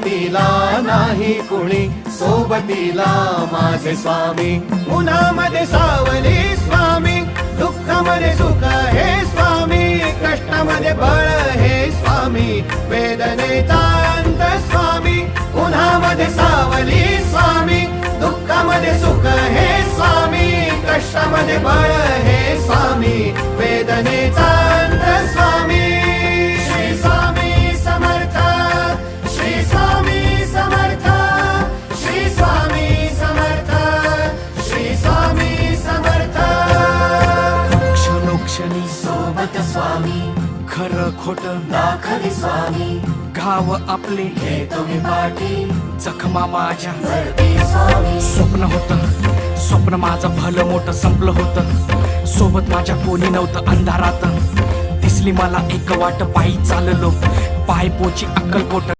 सोबतीला नाही कुणी, सोबतीला माझे स्वामी. उन्हामध्ये सावली स्वामी, दुःखामध्ये सुख हे स्वामी, कष्टामध्ये बळ हे स्वामी, वेदनेचा अंत स्वामी. उन्हामध्ये सावली स्वामी, दुःखामध्ये सुख हे स्वामी, कष्टामध्ये बळ हे स्वामी, वेदनेचा अंत स्वामी. श्री स्वामी समर्थ, श्री स्वामी समर्थ, श्री स्वामी समर्थ, श्री स्वामी समर्थ. क्षणोक्षणी सोबत स्वामी, खरं खोट दाखले स्वामी, घाव आपले हे तुम्ही पाठी जखमा माझ्या. भरती स्वामी. स्वप्न होतं, स्वप्न माझं भलं मोठं संपलं होतं. सोबत माझ्या कोणी नव्हतं अंधारात. दिसली मला एक वाट, पायी चाललो पाय पोची अक्कलकोट.